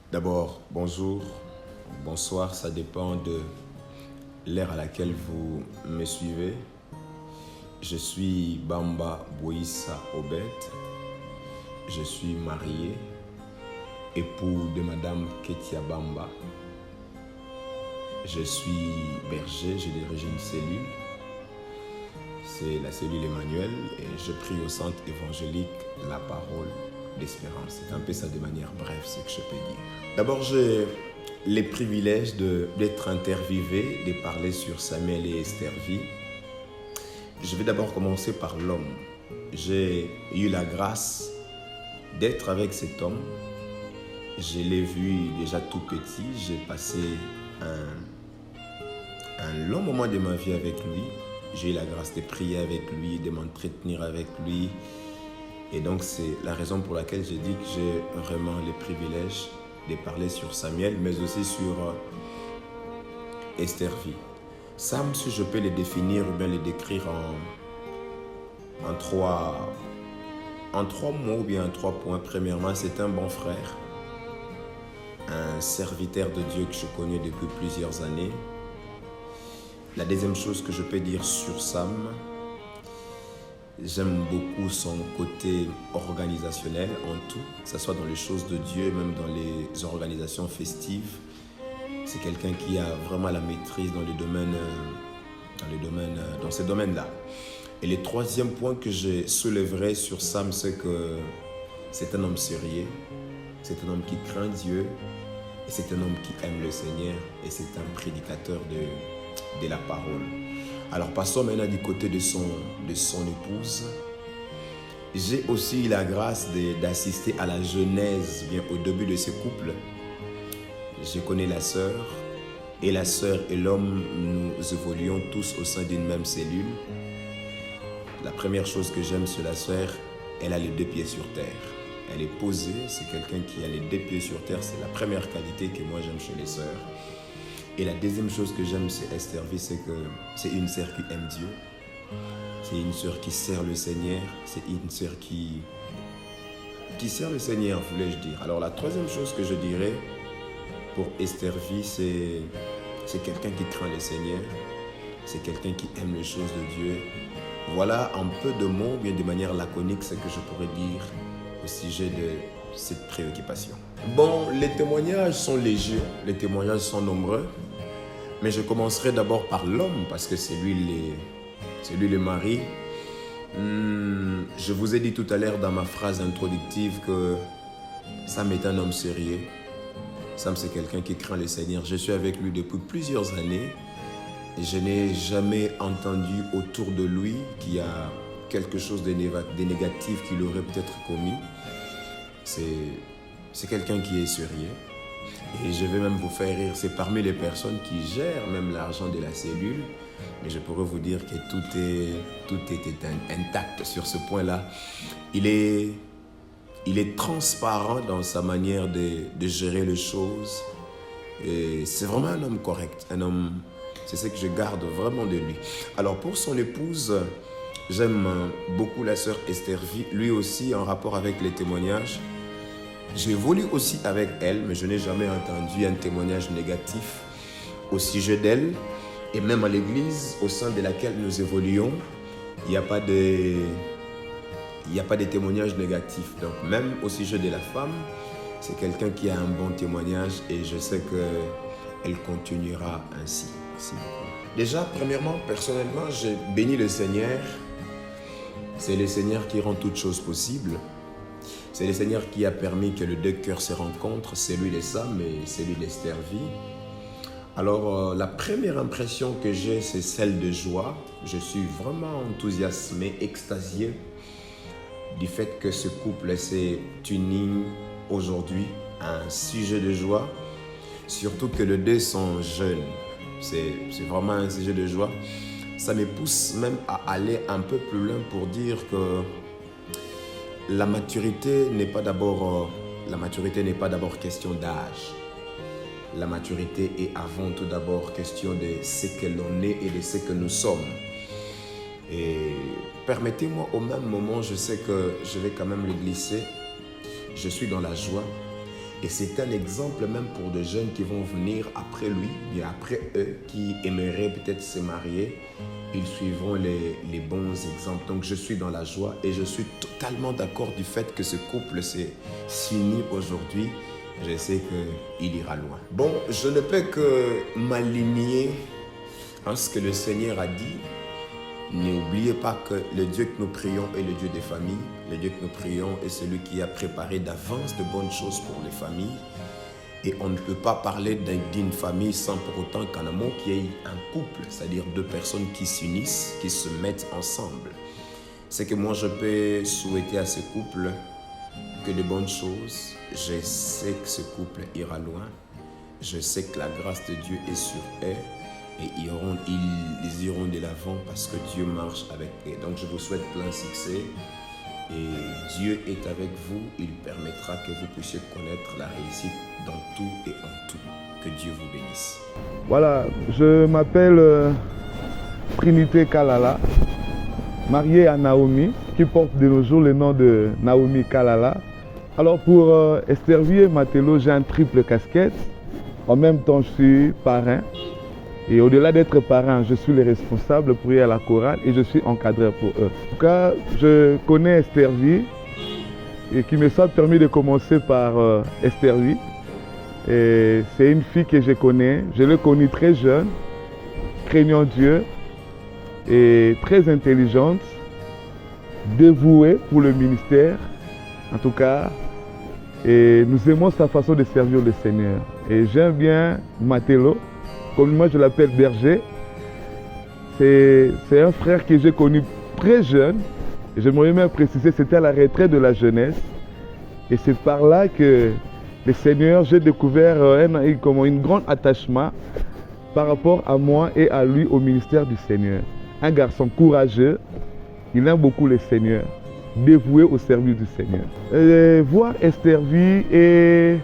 D'abord, bonjour, bonsoir, ça dépend de l'ère à laquelle vous me suivez. Je suis Bamba Boïssa Obed, je suis marié, époux de Madame Ketia Bamba. Je suis berger, je dirige une cellule, c'est la cellule Emmanuel et je prie au centre évangélique La Parole d'Espérance. C'est un peu ça de manière brève ce que je peux dire. D'abord, j'ai les privilèges d'être interviewé, de parler sur Samuel et Esther vie. Je vais d'abord commencer par l'homme. J'ai eu la grâce d'être avec cet homme. Je l'ai vu déjà tout petit. J'ai passé un long moment de ma vie avec lui. J'ai eu la grâce de prier avec lui, de m'entretenir avec lui. Et donc, c'est la raison pour laquelle j'ai dit que j'ai vraiment le privilège de parler sur Samuel, mais aussi sur Esther vie. Sam, si je peux le définir ou bien le décrire en trois mots ou bien en 3 points. Premièrement, c'est un bon frère, un serviteur de Dieu que je connais depuis plusieurs années. La deuxième chose que je peux dire sur Sam, j'aime beaucoup son côté organisationnel en tout, que ce soit dans les choses de Dieu, même dans les organisations festives. C'est quelqu'un qui a vraiment la maîtrise dans ces domaines-là. Et le troisième point que je soulèverai sur Sam, c'est que c'est un homme sérieux, c'est un homme qui craint Dieu, et c'est un homme qui aime le Seigneur, et c'est un prédicateur de la parole. Alors passons maintenant du côté de son épouse. J'ai aussi eu la grâce d'assister à la genèse, bien au début de ce couple. Je connais la sœur, et la sœur et l'homme, nous évoluons tous au sein d'une même cellule. La première chose que j'aime sur la sœur, elle a les 2 pieds sur terre. Elle est posée, c'est quelqu'un qui a les 2 pieds sur terre, c'est la première qualité que moi j'aime chez les sœurs. Et la deuxième chose que j'aime chez Esther vie, c'est que c'est une sœur qui aime Dieu. C'est une sœur qui sert le Seigneur, c'est une sœur qui sert le Seigneur, voulais-je dire. Alors la troisième chose que je dirais pour Esther vie, c'est quelqu'un qui craint le Seigneur, c'est quelqu'un qui aime les choses de Dieu. Voilà un peu de mots, bien de manière laconique, ce que je pourrais dire au sujet de cette préoccupation. Bon, les témoignages sont légers, les témoignages sont nombreux, mais je commencerai d'abord par l'homme, parce que c'est lui le mari. Je vous ai dit tout à l'heure dans ma phrase introductive que Sam est un homme sérieux. Sam, c'est quelqu'un qui craint le Seigneur. Je suis avec lui depuis plusieurs années. Et je n'ai jamais entendu autour de lui qu'il y a quelque chose de négatif qu'il aurait peut-être commis. C'est quelqu'un qui est sérieux. Et je vais même vous faire rire. C'est parmi les personnes qui gèrent même l'argent de la cellule. Mais je pourrais vous dire que tout est intact sur ce point-là. Il est transparent dans sa manière de gérer les choses. Et c'est vraiment un homme correct, un homme... C'est ce que je garde vraiment de lui. Alors pour son épouse, j'aime beaucoup la sœur Esther vie. Lui aussi, en rapport avec les témoignages. J'évolue aussi avec elle, mais je n'ai jamais entendu un témoignage négatif au sujet d'elle. Et même à l'église au sein de laquelle nous évoluons, il n'y a pas de témoignages négatifs. Donc même au sujet de la femme, c'est quelqu'un qui a un bon témoignage et je sais qu'elle continuera ainsi. Merci beaucoup. Déjà, premièrement, personnellement, j'ai béni le Seigneur. C'est le Seigneur qui rend toutes choses possibles. C'est le Seigneur qui a permis que les 2 cœurs se rencontrent, celui de Sam et celui d'Esther vie. Alors, la première impression que j'ai, c'est celle de joie. Je suis vraiment enthousiasmé, extasié du fait que ce couple s'est uni aujourd'hui à un sujet de joie. Surtout que les 2 sont jeunes. C'est vraiment un sujet de joie. Ça me pousse même à aller un peu plus loin pour dire que la maturité n'est pas d'abord question d'âge. La maturité est avant tout d'abord question de ce que l'on est et de ce que nous sommes. Et permettez-moi au même moment, je sais que je vais quand même le glisser. Je suis dans la joie. Et c'est un exemple même pour des jeunes qui vont venir après lui, et après eux, qui aimeraient peut-être se marier. Ils suivront les bons exemples. Donc je suis dans la joie et je suis totalement d'accord du fait que ce couple s'unit aujourd'hui. Je sais qu'il ira loin. Bon, je ne peux que m'aligner à ce que le Seigneur a dit. N'oubliez pas que le Dieu que nous prions est le Dieu des familles. Le Dieu que nous prions est celui qui a préparé d'avance de bonnes choses pour les familles. Et on ne peut pas parler d'une famille sans pour autant qu'en amont qu'il y ait un couple, c'est-à-dire deux personnes qui s'unissent, qui se mettent ensemble. C'est que moi je peux souhaiter à ce couple que de bonnes choses. Je sais que ce couple ira loin. Je sais que la grâce de Dieu est sur eux. Et ils iront de l'avant parce que Dieu marche avec eux. Donc je vous souhaite plein succès. Et Dieu est avec vous. Il permettra que vous puissiez connaître la réussite dans tout et en tout. Que Dieu vous bénisse. Voilà, je m'appelle Trinité Kalala, mariée à Naomi, qui porte de nos jours le nom de Naomi Kalala. Alors pour Estervier Matelo, j'ai un triple casquette. En même temps, je suis parrain. Et au-delà d'être parrain, je suis le responsable pour y aller à la chorale et je suis encadreur pour eux. En tout cas, je connais Estervier et qui me soit permis de commencer par Estervier. C'est une fille que je connais. Je l'ai connue très jeune, craignant Dieu et très intelligente, dévouée pour le ministère. En tout cas, et nous aimons sa façon de servir le Seigneur. Et j'aime bien Matelo. Comme moi je l'appelle Berger, c'est un frère que j'ai connu très jeune. J'aimerais même préciser, c'était à la retraite de la jeunesse. Et c'est par là que le Seigneur, j'ai découvert un grand attachement par rapport à moi et à lui au ministère du Seigneur. Un garçon courageux, il aime beaucoup le Seigneur, dévoué au service du Seigneur. Voir Estervier et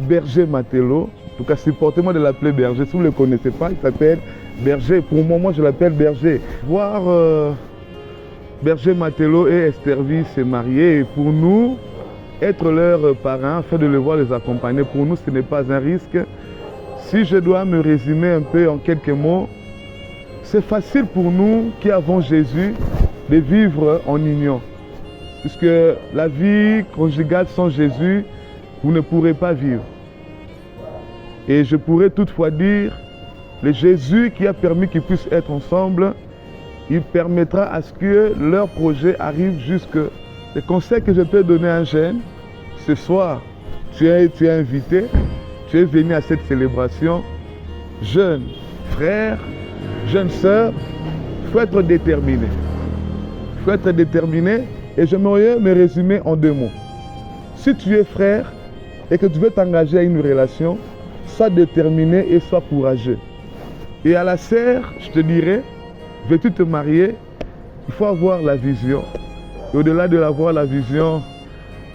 Berger Matelo, en tout cas, supportez-moi de l'appeler Berger. Si vous ne le connaissez pas, il s'appelle Berger. Pour moi, je l'appelle Berger. Voir Berger Matelo et Estervier se marier, et pour nous, être leurs parents, afin de les voir les accompagner, pour nous, ce n'est pas un risque. Si je dois me résumer un peu en quelques mots, c'est facile pour nous qui avons Jésus de vivre en union. Puisque la vie conjugale sans Jésus, vous ne pourrez pas vivre. Et je pourrais toutefois dire, le Jésus qui a permis qu'ils puissent être ensemble, il permettra à ce que leur projet arrive jusque. Le conseil que je peux donner à un jeune, ce soir, tu es invité, tu es venu à cette célébration. Jeune frère, jeune sœur, il faut être déterminé. Il faut être déterminé et j'aimerais me résumer en 2 mots. Si tu es frère et que tu veux t'engager à une relation, sois déterminé et sois courageux. Et à la sœur, je te dirais, veux-tu te marier, il faut avoir la vision. Et au-delà de l'avoir la vision,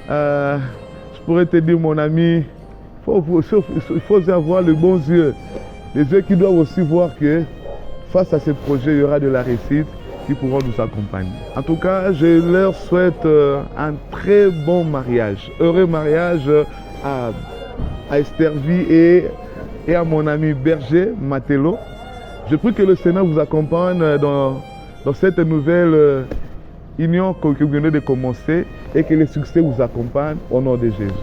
je pourrais te dire, mon ami, il faut avoir les bons yeux. Les yeux qui doivent aussi voir que face à ce projet, il y aura de la réussite qui pourront nous accompagner. En tout cas, je leur souhaite un très bon mariage. Heureux mariage à Estervier et à mon ami Berger Matelo. Je prie que le Seigneur vous accompagne dans cette nouvelle union que vous venez de commencer et que le succès vous accompagne au nom de Jésus.